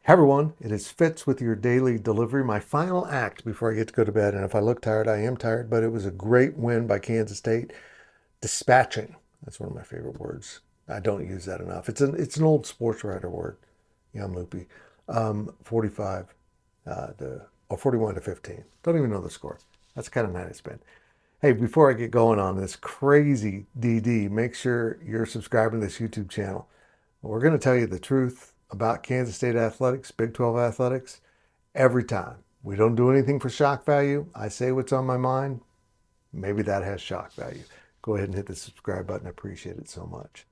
Hey everyone, it is Fitz with your daily delivery. My final act before I get to go to bed. And if I look tired, I am tired, but it was a great win by Kansas State. Dispatching. That's one of my favorite words. I don't use that enough. It's an old sports writer word. Yeah, I'm loopy. 45 or 41 to 15. Don't even know the score. That's the kind of night it's been. Hey, before I get going on this crazy DD, make sure you're subscribing to this YouTube channel. We're going to tell you the truth about Kansas State athletics, Big 12 athletics, every time. We don't do anything for shock value. I say what's on my mind. Maybe that has shock value. Go ahead and hit the subscribe button. I appreciate it so much.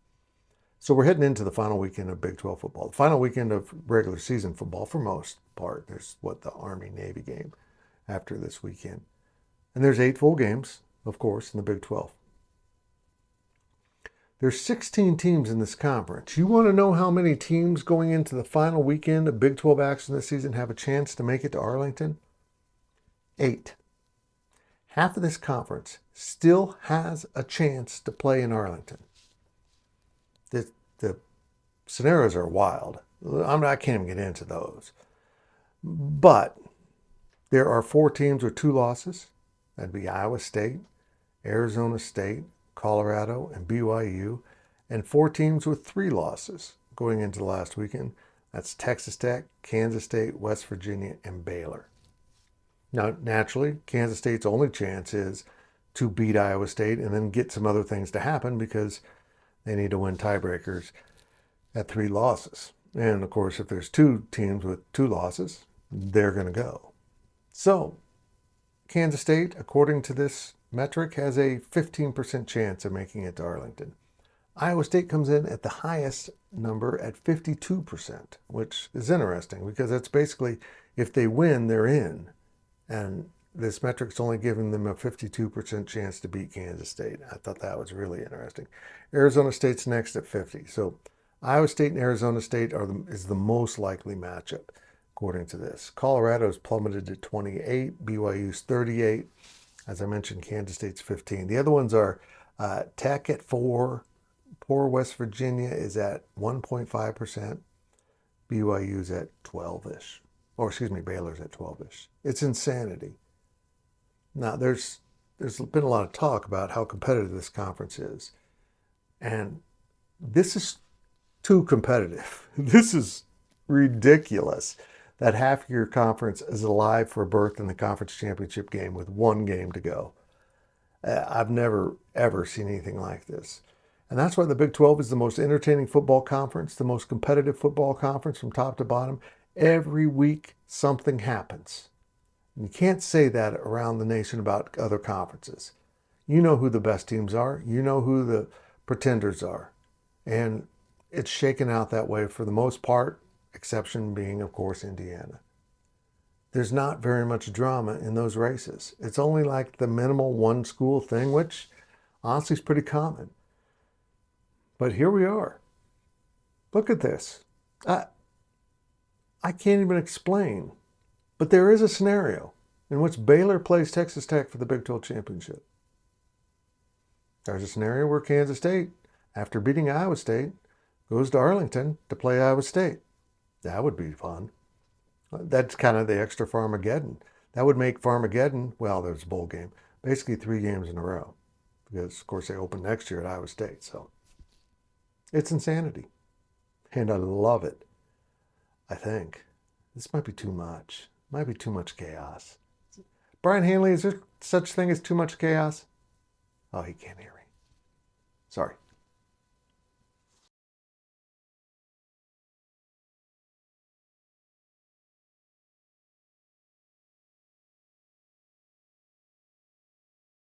So we're heading into the final weekend of Big 12 football. The final weekend of regular season football for most part. There's the Army-Navy game after this weekend. And there's 8 full games, of course, in the Big 12. There's 16 teams in this conference. You want to know how many teams going into the final weekend of Big 12 action this season have a chance to make it to Arlington? 8. Half of this conference still has a chance to play in Arlington. The scenarios are wild. I can't even get into those. But there are 4 teams with 2 losses. That'd be Iowa State, Arizona State, Colorado, and BYU, and 4 teams with 3 losses going into the last weekend. That's Texas Tech, Kansas State, West Virginia, and Baylor. Now, naturally, Kansas State's only chance is to beat Iowa State and then get some other things to happen because they need to win tiebreakers at 3 losses. And of course, if there's 2 teams with 2 losses, they're going to go. So, Kansas State, according to this metric, has a 15% chance of making it to Arlington. Iowa State comes in at the highest number at 52%, which is interesting because that's basically if they win, they're in. And this metric's only giving them a 52% chance to beat Kansas State. I thought that was really interesting. Arizona State's next at 50. So Iowa State and Arizona State is the most likely matchup, according to this. Colorado's plummeted to 28, BYU's 38. As I mentioned, Kansas State's 15. The other ones are Tech at 4. Poor West Virginia is at 1.5%. BYU's at 12-ish. Or excuse me, Baylor's at 12-ish. It's insanity. Now, there's been a lot of talk about how competitive this conference is. And this is too competitive. This is ridiculous that half of your conference is alive for a berth in the conference championship game with 1 game to go. I've never, ever seen anything like this. And that's why the Big 12 is the most entertaining football conference, the most competitive football conference from top to bottom. Every week, something happens. And you can't say that around the nation about other conferences. You know who the best teams are. You know who the pretenders are. And it's shaken out that way for the most part, exception being, of course, Indiana. There's not very much drama in those races. It's only like the minimal one school thing, which honestly is pretty common. But here we are. Look at this. I can't even explain. But there is a scenario in which Baylor plays Texas Tech for the Big 12 championship. There's a scenario where Kansas State, after beating Iowa State, goes to Arlington to play Iowa State. That would be fun. That's kind of the extra Farmageddon. That would make Farmageddon, well, there's a bowl game, basically 3 games in a row. Because, of course, they open next year at Iowa State. So it's insanity. And I love it. I think. This might be too much. Might be too much chaos. Brian Hanley, is there such thing as too much chaos? Oh, he can't hear me. Sorry.